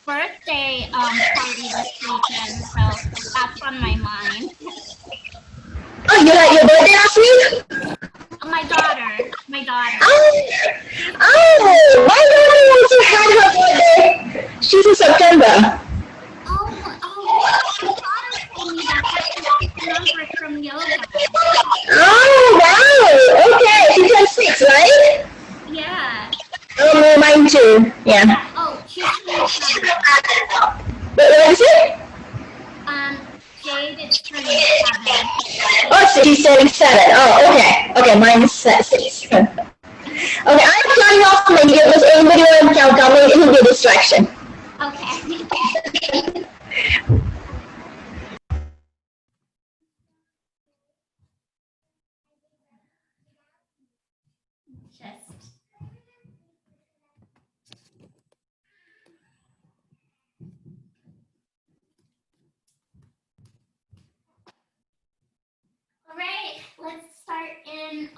birthday party this weekend, so that's on my mind. Oh, you had your birthday last week? My daughter. Oh, my daughter also had her birthday. She's in September. My daughter told me that that's the number from yoga. Oh, wow. Okay, she turned 6, right? Yeah. Oh, no, mine too. Yeah. Oh, she's turning 7. What is it? Jade is turning 7. Oh, so she's turning 7. Oh, okay. Okay, mine is 6. Okay, I'm turning off my video because anybody want to count me, it will be a distraction. Okay. All right, let's start in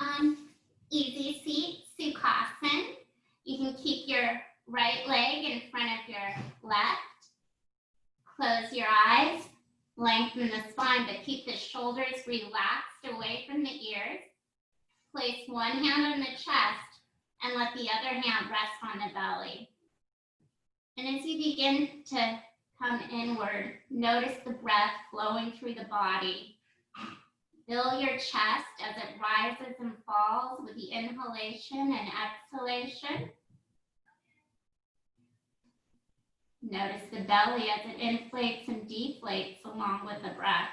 easy seat, Sukhasana. You can keep your right leg in front of your left. Close your eyes, lengthen the spine, but keep the shoulders relaxed away from the ears. Place one hand on the chest and let the other hand rest on the belly. And as you begin to come inward, notice the breath flowing through the body. Fill your chest as it rises and falls with the inhalation and exhalation. Notice the belly as it inflates and deflates along with the breath.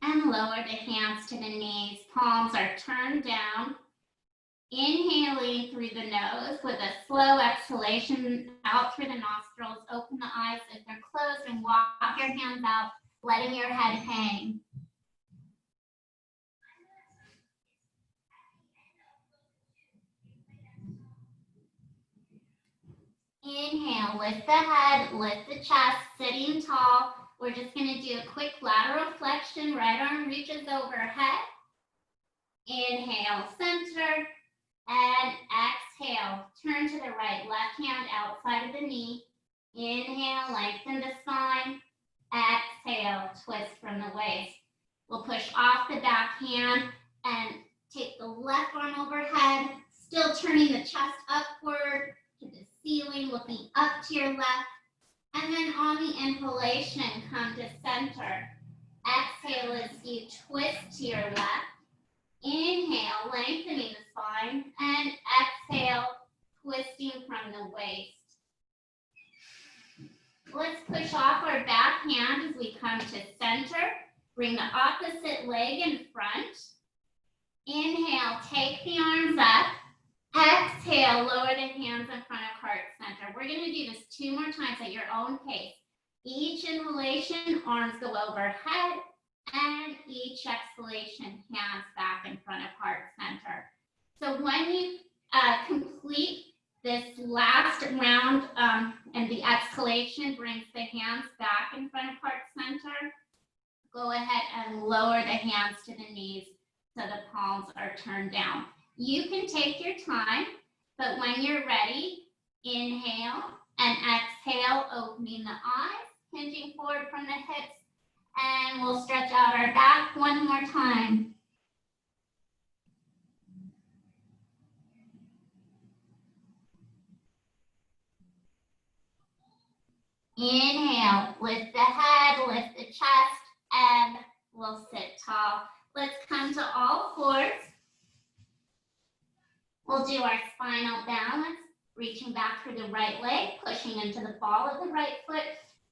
And lower the hands to the knees. Palms are turned down. Inhaling through the nose with a slow exhalation out through the nostrils. Open the eyes if they're closed and walk your hands out, letting your head hang. Inhale, lift the head, lift the chest, sitting tall. We're just going to do a quick lateral flexion. Right arm reaches overhead. Inhale, center. And exhale, turn to the right, left hand outside of the knee. Inhale, lengthen the spine. Exhale, twist from the waist. We'll push off the back hand and take the left arm overhead, still turning the chest upward to the ceiling, looking up to your left. And then on the inhalation, come to center. Exhale as you twist to your left. Inhale, lengthening the spine, and exhale, twisting from the waist. Let's push off our back hand as we come to center. Bring the opposite leg in front. Inhale, take the arms up. Exhale, lower the hands in front of heart center. We're going to do this 2 more times at your own pace. Each inhalation, arms go overhead. And each exhalation, hands back in front of heart center. So when you complete this last round and the exhalation brings the hands back in front of heart center, go ahead and lower the hands to the knees so the palms are turned down. You can take your time, but when you're ready, inhale and exhale, opening the eyes, hinging forward from the hips. And we'll stretch out our back one more time. Inhale, lift the head, lift the chest, and we'll sit tall. Let's come to all fours. We'll do our spinal balance, reaching back through the right leg, pushing into the ball of the right foot.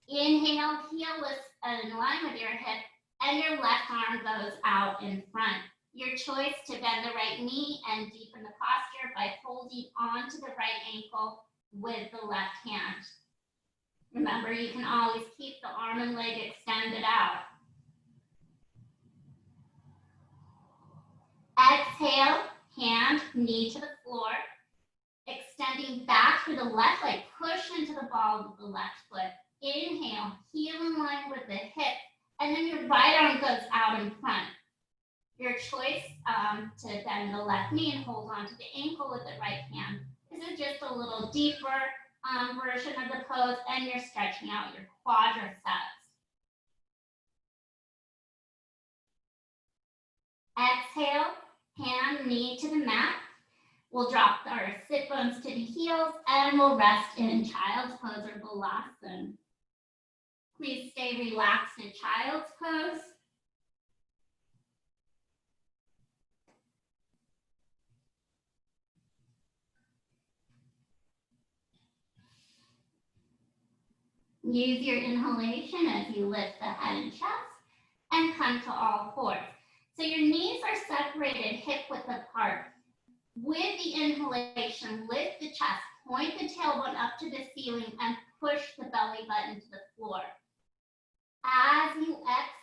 Inhale, heel lifts in line with your hip, and your left arm goes out in front. Your choice to bend the right knee and deepen the posture by holding onto the right ankle with the left hand. Remember, you can always keep the arm and leg extended out. Exhale, hand, knee to the floor. Extending back through the left leg, push into the ball of the left foot. Inhale, heel in line with the hip. And then your right arm goes out in front. Your choice to bend the left knee and hold on to the ankle with the right hand. This is just a little deeper version of the pose, and you're stretching out your quadriceps. Exhale, hand, knee to the mat. We'll drop our sit bones to the heels and we'll rest in child's pose or balasana. Please stay relaxed in child's pose. Use your inhalation as you lift the head and chest and come to all fours. So your knees are separated hip width apart. With the inhalation, lift the chest, point the tailbone up to the ceiling and push the belly button to the floor. As you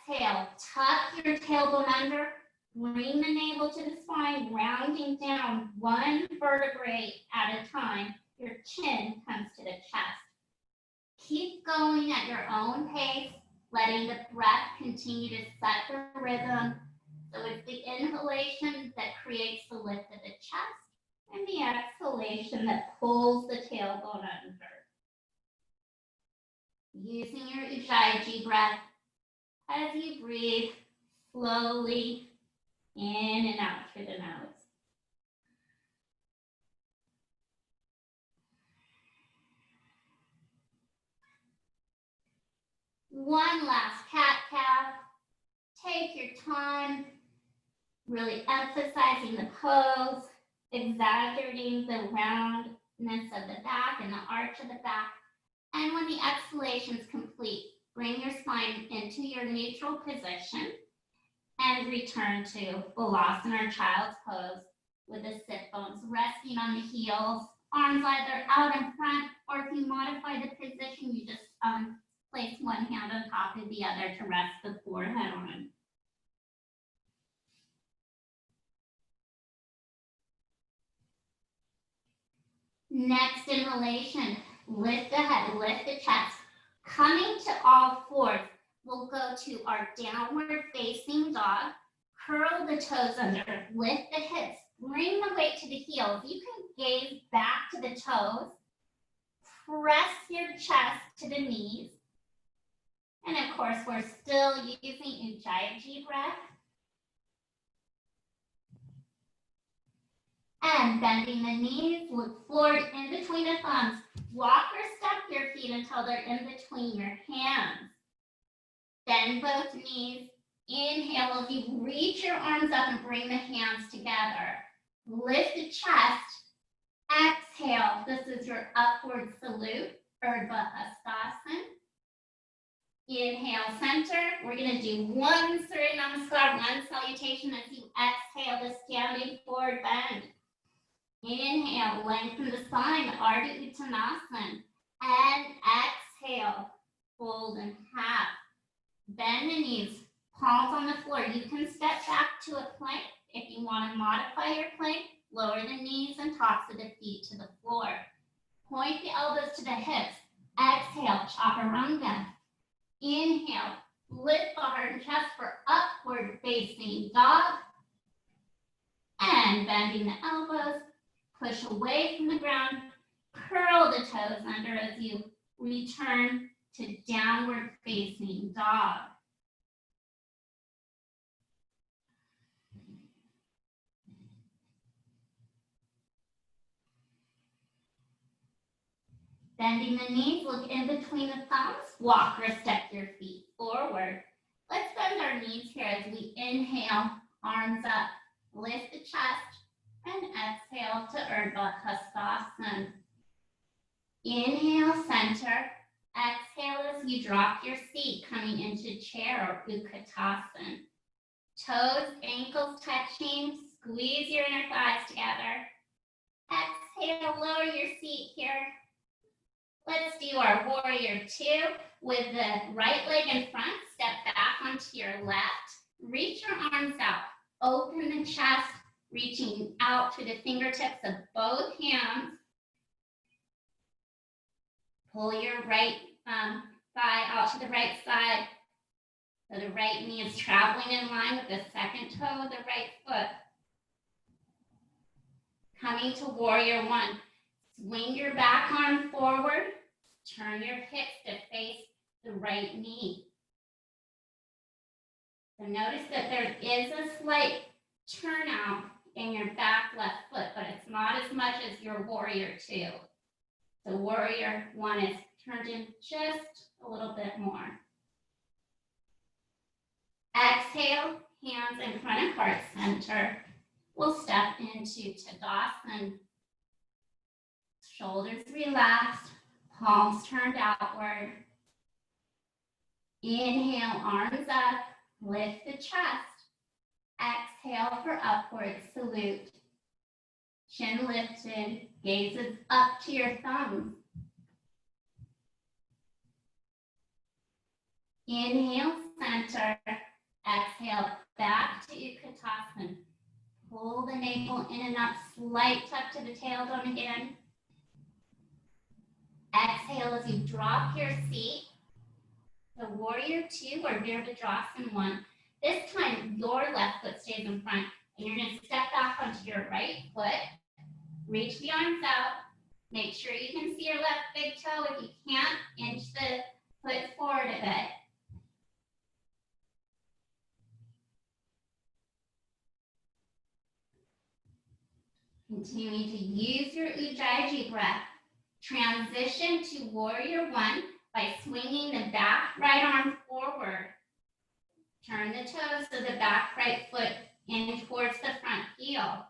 exhale, tuck your tailbone under, bring the navel to the spine, rounding down one vertebrae at a time. Your chin comes to the chest. Keep going at your own pace, letting the breath continue to set the rhythm. So it's the inhalation that creates the lift of the chest and the exhalation that pulls the tailbone under. Using your Ujjayi breath as you breathe slowly in and out through the nose. One last cat-cow. Take your time, really emphasizing the pose, exaggerating the roundness of the back and the arch of the back. And when the exhalation is complete, bring your spine into your neutral position and return to balasana or child's pose with the sit bones resting on the heels, arms either out in front, or if you modify the position, you just place one hand on top of the other to rest the forehead on. Next inhalation, lift the head, lift the chest. Coming to all fours, we'll go to our downward facing dog. Curl the toes under, lift the hips, bring the weight to the heels. You can gaze back to the toes. Press your chest to the knees. And of course, we're still using Ujjayi breath. And bending the knees, look forward in between the thumbs. Walk or step your feet until they're in between your hands. Bend both knees. Inhale as you reach your arms up and bring the hands together. Lift the chest. Exhale. This is your upward salute, Urdhva Hastasana. Inhale, center. We're going to do one Surya Namaskar, one salutation as you exhale the standing forward bend. Inhale, lengthen the spine, Ardha Uttanasana. And exhale, fold in half. Bend the knees, palms on the floor. You can step back to a plank. If you want to modify your plank, lower the knees and tops of the feet to the floor. Point the elbows to the hips. Exhale, Chaturanga. Inhale, lift the heart and chest for upward facing dog. And bending the elbows, push away from the ground, curl the toes under as you return to downward facing dog. Bending the knees, look in between the thumbs, walk or step your feet forward. Let's bend our knees here as we inhale, arms up, lift the chest, and exhale to Urdhva Hastasana. Inhale, center. Exhale as you drop your seat, coming into chair or Utkatasana. Toes, ankles touching, squeeze your inner thighs together. Exhale, lower your seat here. Let's do our warrior two with the right leg in front. Step back onto your left. Reach your arms out. Open the chest, reaching out to the fingertips of both hands. Pull your right thigh out to the right side. So the right knee is traveling in line with the second toe of the right foot. Coming to warrior one. Swing your back arm forward. Turn your hips to face the right knee. So notice that there is a slight turnout in your back left foot, but it's not as much as your warrior two. So warrior one is turned in just a little bit more. Exhale, hands in front of heart center. We'll step into Tadasana. Shoulders relaxed, palms turned outward. Inhale, arms up, lift the chest. Exhale for upward salute. Chin lifted, gazes up to your thumbs. Inhale, center. Exhale, back to Utkatasana. Pull the navel in and up, slight tuck to the tailbone again. Exhale as you drop your seat. The warrior two or Virabhadrasana one. This time, your left foot stays in front, and you're going to step back onto your right foot. Reach the arms out. Make sure you can see your left big toe. If you can't, inch the foot forward a bit. Continue to use your Ujjayi breath. Transition to warrior one by swinging the back right arm forward. Turn the toes of the back right foot in towards the front heel.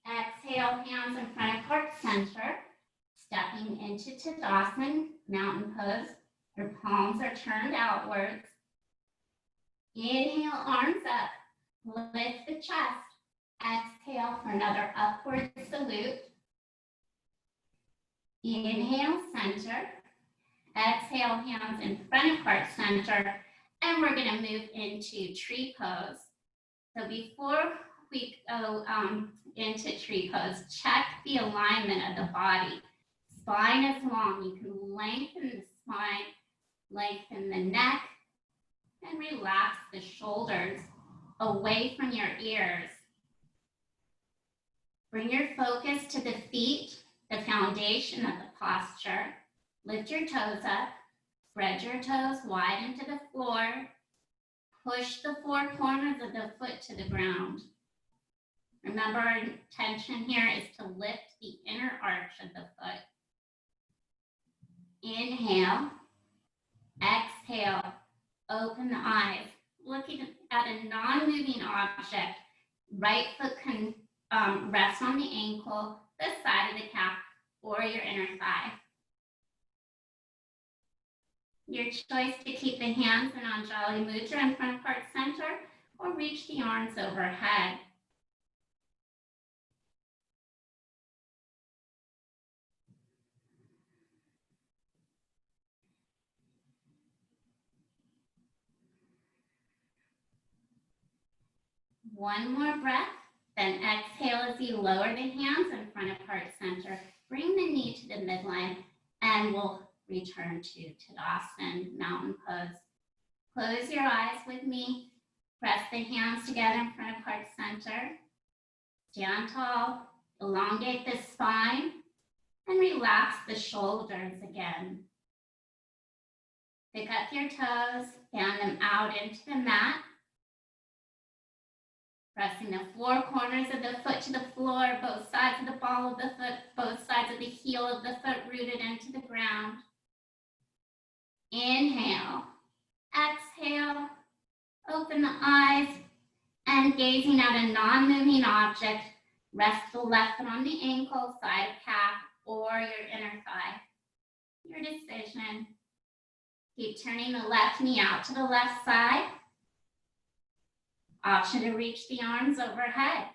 Exhale, hands in front of heart center. Stepping into Tadasana, mountain pose. Your palms are turned outwards. Inhale, arms up. Lift the chest. Exhale for another upward salute. Inhale, center. Exhale, hands in front of heart center. And we're going to move into tree pose. So before we go into tree pose, check the alignment of the body. Spine is long. You can lengthen the spine, lengthen the neck, and relax the shoulders away from your ears. Bring your focus to the feet, the foundation of the posture. Lift your toes up, spread your toes wide into the floor. Push the four corners of the foot to the ground. Remember, our intention here is to lift the inner arch of the foot. Inhale, exhale, open the eyes. Looking at a non-moving object, right foot can rest on the ankle, the side of the calf, or your inner thigh. Your choice to keep the hands in Anjali Mudra in front of heart center or reach the arms overhead. One more breath, then exhale as you lower the hands in front of heart center. Bring the knee to the midline and we'll return to Tadasana, mountain pose. Close your eyes with me. Press the hands together in front of heart center. Stand tall, elongate the spine, and relax the shoulders again. Pick up your toes, fan them out into the mat. Pressing the four corners of the foot to the floor, both sides of the ball of the foot, both sides of the heel of the foot rooted into the ground. Inhale, exhale, open the eyes, and gazing at a non-moving object, rest the left foot on the ankle, side of calf, or your inner thigh. Your decision. Keep turning the left knee out to the left side. Option to reach the arms overhead.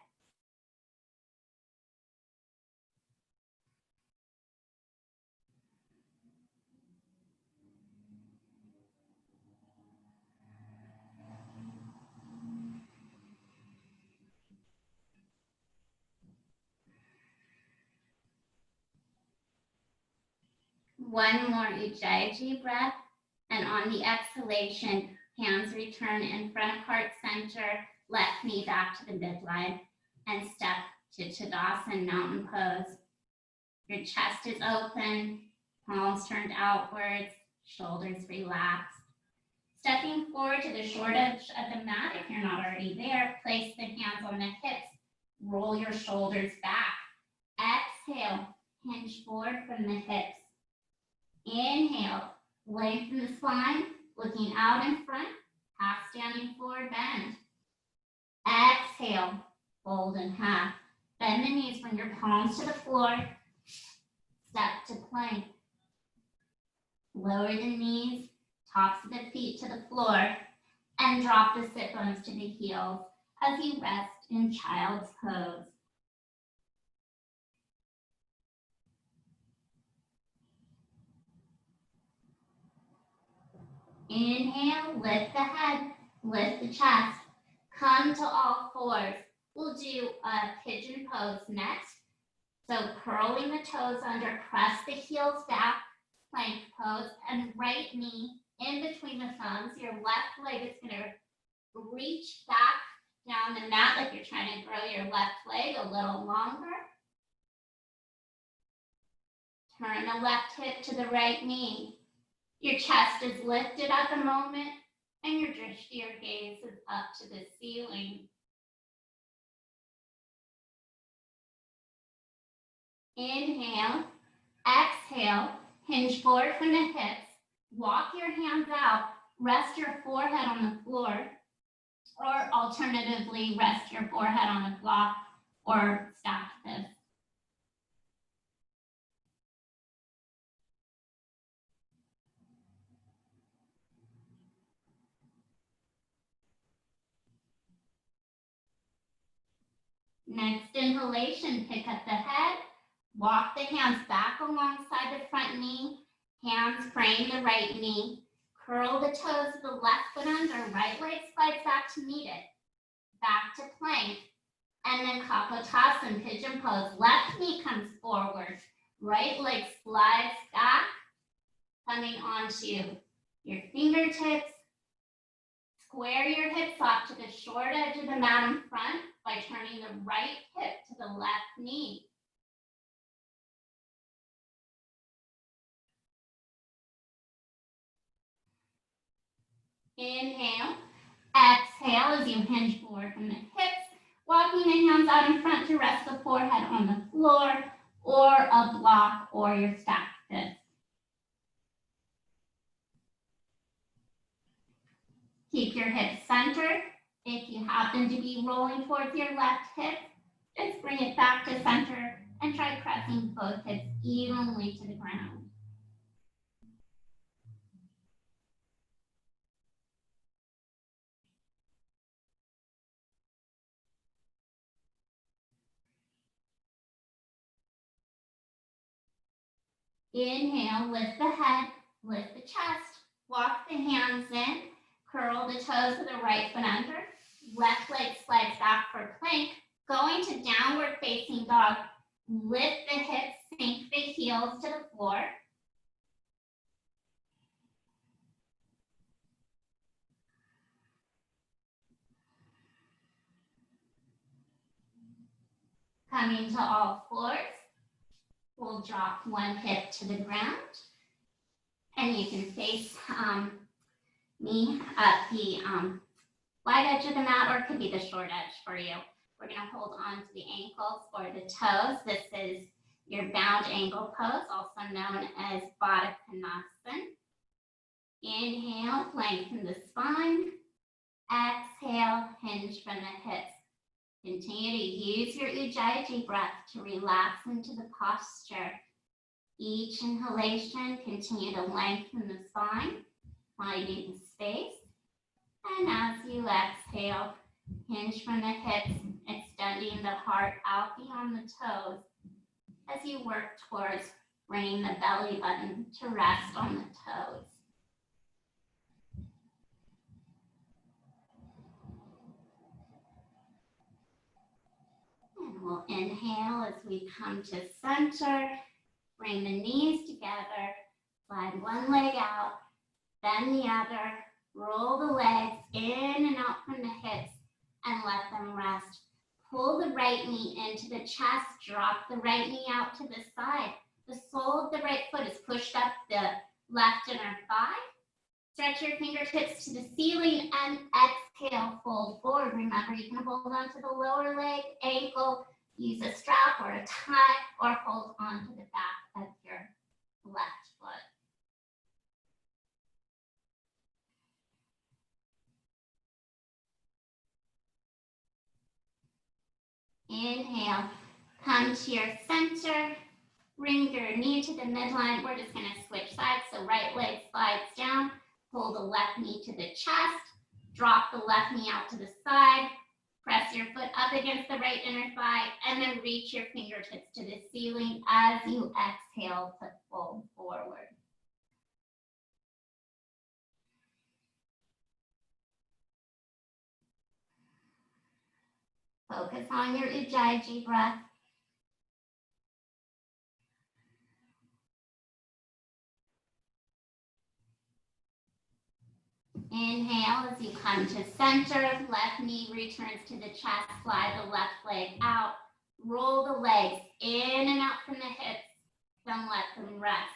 One more Ujjayi breath. And on the exhalation, hands return in front of heart center, left knee back to the midline, and step to Tadasana mountain pose. Your chest is open, palms turned outwards, shoulders relaxed. Stepping forward to the short edge of the mat, if you're not already there, place the hands on the hips, roll your shoulders back. Exhale, hinge forward from the hips. Inhale, lengthen the spine, looking out in front, half standing forward bend. Exhale, fold in half. Bend the knees, bring your palms to the floor. Step to plank. Lower the knees, tops of the feet to the floor, and drop the sit bones to the heels as you rest in child's pose. Inhale, lift the head, lift the chest. Come to all fours. We'll do a pigeon pose next. So curling the toes under, press the heels back, plank pose, and right knee in between the thumbs. Your left leg is gonna reach back down the mat like you're trying to grow your left leg a little longer. Turn the left hip to the right knee. Your chest is lifted at the moment, and your gaze is up to the ceiling. Inhale, exhale, hinge forward from the hips, walk your hands out, rest your forehead on the floor, or alternatively, rest your forehead on a block or stack this. Next inhalation, pick up the head, walk the hands back alongside the front knee, hands frame the right knee, curl the toes of the left foot under, right leg slides back to meet it, back to plank, and then Kapotasana, pigeon pose. Left knee comes forward, right leg slides back, coming onto your fingertips. Square your hips off to the short edge of the mat in front by turning the right hip to the left knee. Inhale, exhale as you hinge forward from the hips, walking the hands out in front to rest the forehead on the floor or a block or your stack fist. Keep your hips centered. If you happen to be rolling towards your left hip, just bring it back to center and try pressing both hips evenly to the ground. Inhale, lift the head, lift the chest, walk the hands in, curl the toes of the right foot under, left leg slides back for plank, going to downward facing dog, lift the hips, sink the heels to the floor. Coming to all fours, we'll drop one hip to the ground, and you can face me at the wide edge of the mat, or it could be the short edge for you. We're going to hold on to the ankles or the toes. This is your bound ankle pose, also known as Baddha Konasana. Inhale, lengthen the spine. Exhale, hinge from the hips. Continue to use your Ujjayi breath to relax into the posture. Each inhalation, continue to lengthen the spine, finding the space. And as you exhale, hinge from the hips, extending the heart out beyond the toes as you work towards bringing the belly button to rest on the toes. And we'll inhale as we come to center, bring the knees together, slide one leg out, then the other, roll the legs in and out from the hips and let them rest. Pull the right knee into the chest, drop the right knee out to the side. The sole of the right foot is pushed up the left inner thigh. Stretch your fingertips to the ceiling and exhale, fold forward. Remember, you can hold on to the lower leg, ankle, use a strap or a tie, or hold on to the back of your left foot. Inhale, come to your center, bring your knee to the midline. We're just gonna switch sides, so right leg slides down, pull the left knee to the chest, drop the left knee out to the side, press your foot up against the right inner thigh, and then reach your fingertips to the ceiling as you exhale to fold forward. Focus on your Ujjayi breath. Inhale as you come to center, left knee returns to the chest, slide the left leg out, roll the legs in and out from the hips, then let them rest.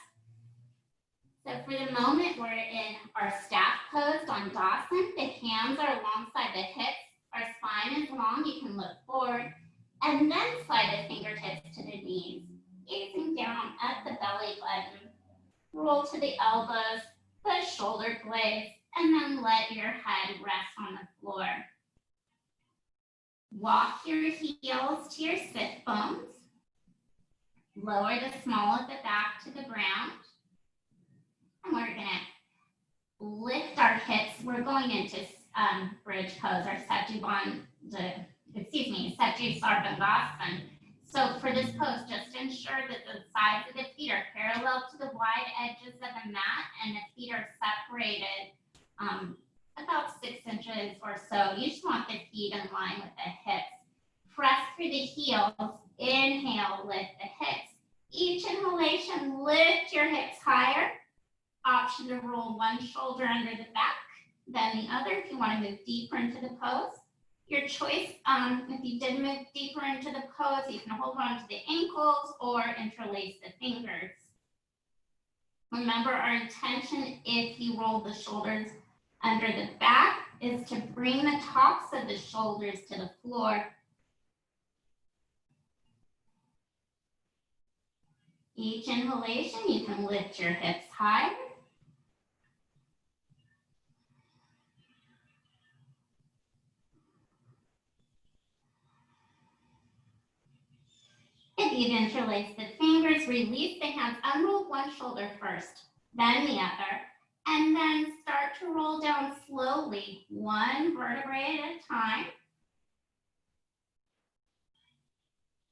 So for the moment, we're in our staff pose on Dasan. The hands are alongside the hips, our spine is long, you can look forward, and then slide the fingertips to the knees, gazing down at the belly button. Roll to the elbows, the shoulder blades, and then let your head rest on the floor. Walk your heels to your sit bones. Lower the small of the back to the ground. And we're gonna lift our hips. We're going into bridge pose, or Satya Sarvangasana. So for this pose, just ensure that the sides of the feet are parallel to the wide edges of the mat and the feet are separated about 6 inches or so. You just want the feet in line with the hips. Press through the heels. Inhale, lift the hips. Each inhalation, lift your hips higher. Option to roll one shoulder under the back, then the other if you want to move deeper into the pose. Your choice, if you did move deeper into the pose, you can hold on to the ankles or interlace the fingers. Remember, our intention, if you roll the shoulders under the back, is to bring the tops of the shoulders to the floor. Each inhalation, you can lift your hips higher. If you've interlaced the fingers, release the hands, unroll one shoulder first, then the other, and then start to roll down slowly, one vertebrae at a time.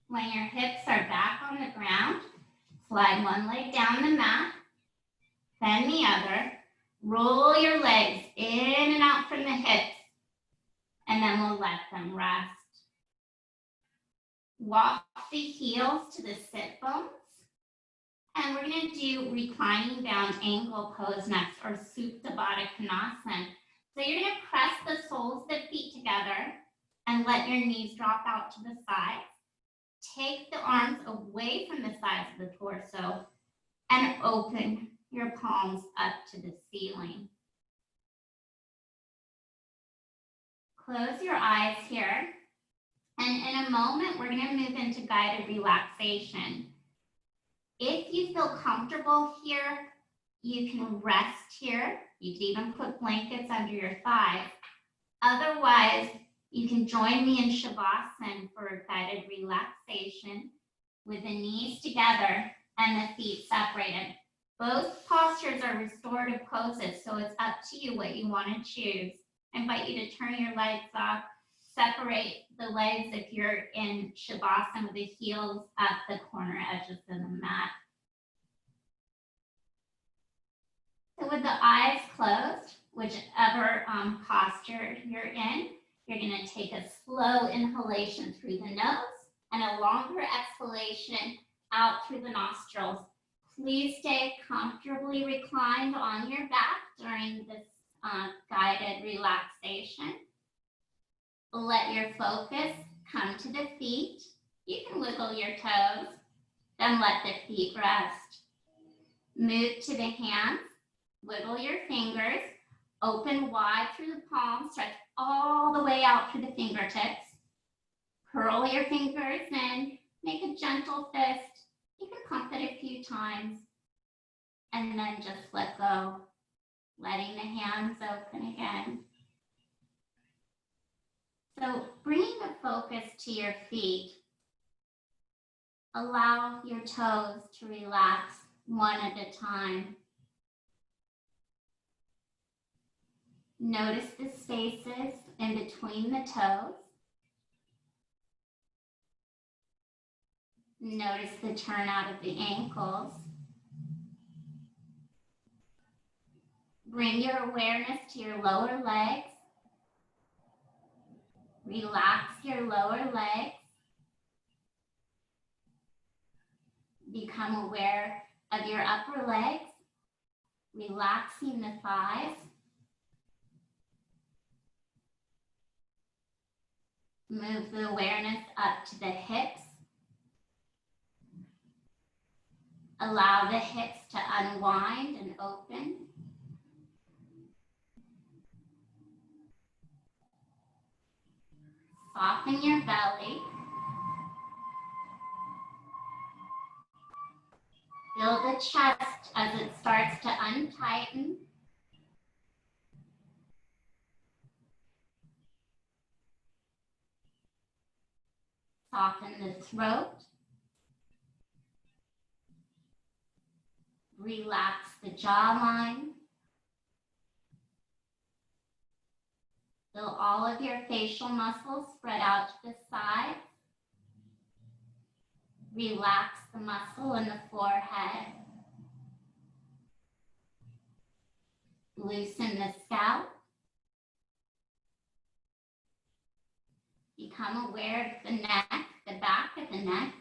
When your hips are back on the ground, slide one leg down the mat, then the other. Roll your legs in and out from the hips, and then we'll let them rest. Walk the heels to the sit bones. And we're going to do reclining bound ankle pose next, or Supta Baddha Konasana. So you're going to press the soles of the feet together and let your knees drop out to the sides. Take the arms away from the sides of the torso and open your palms up to the ceiling. Close your eyes here. And in a moment, we're going to move into guided relaxation. If you feel comfortable here, you can rest here. You can even put blankets under your thighs. Otherwise, you can join me in Shavasana for guided relaxation with the knees together and the feet separated. Both postures are restorative poses, so it's up to you what you want to choose. I invite you to turn your legs off. Separate the legs if you're in Shavasana with the heels at the corner edges of the mat. So with the eyes closed, whichever posture you're in, you're going to take a slow inhalation through the nose and a longer exhalation out through the nostrils. please stay comfortably reclined on your back during this guided relaxation. Let your focus come to the feet. You can wiggle your toes, then let the feet rest. Move to the hands, wiggle your fingers, open wide through the palms, stretch all the way out through the fingertips. Curl your fingers in, make a gentle fist. You can pump it a few times, and then just let go, letting the hands open again. So bringing the focus to your feet, allow your toes to relax one at a time. Notice the spaces in between the toes. Notice the turnout of the ankles. Bring your awareness to your lower legs. Relax your lower legs. Become aware of your upper legs, relaxing the thighs. Move the awareness up to the hips. Allow the hips to unwind and open. Soften your belly. Feel the chest as it starts to untighten. Soften the throat. Relax the jawline. Feel all of your facial muscles spread out to the side. Relax the muscle in the forehead. Loosen the scalp. Become aware of the neck, the back of the neck.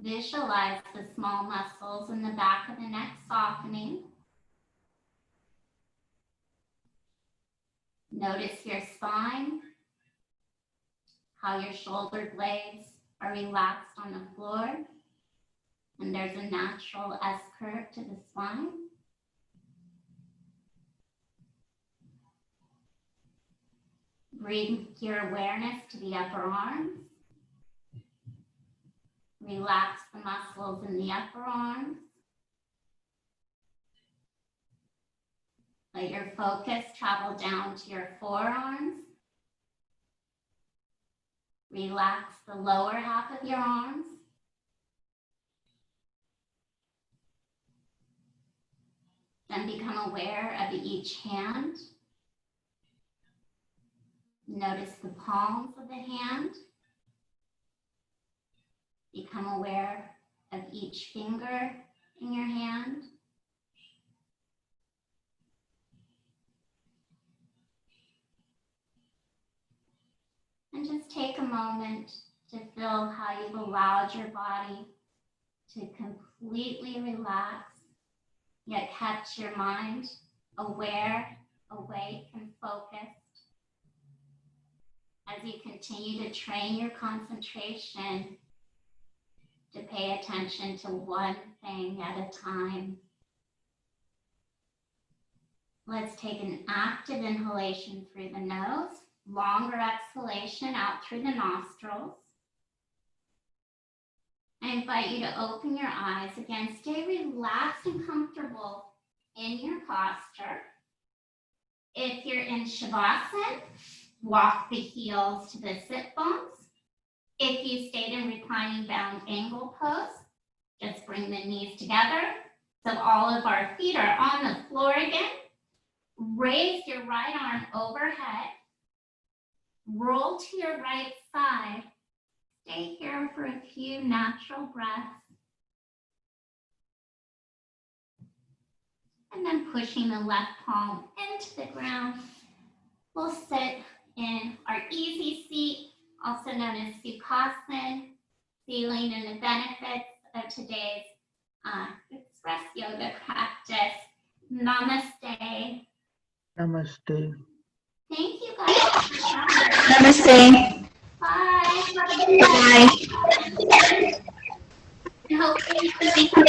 Visualize the small muscles in the back of the neck softening. Notice your spine, how your shoulder blades are relaxed on the floor, and there's a natural S-curve to the spine. Bring your awareness to the upper arms. Relax the muscles in the upper arms. Let your focus travel down to your forearms. Relax the lower half of your arms. Then become aware of each hand. Notice the palms of the hand. Become aware of each finger in your hand. And just take a moment to feel how you've allowed your body to completely relax, yet kept your mind aware, awake, and focused. As you continue to train your concentration to pay attention to one thing at a time. Let's take an active inhalation through the nose, longer exhalation out through the nostrils. I invite you to open your eyes. Again, stay relaxed and comfortable in your posture. If you're in Shavasana, walk the heels to the sit bones. If you stayed in reclining bound angle pose, just bring the knees together so all of our feet are on the floor again. Raise your right arm overhead. Roll to your right side. Stay here for a few natural breaths. And then pushing the left palm into the ground. We'll sit in our easy seat, also known as Sukhasana, feeling in the benefits of today's express yoga practice. Namaste. Namaste. Thank you guys for coming. Namaste. Bye. Have a good night. Bye. And hopefully you can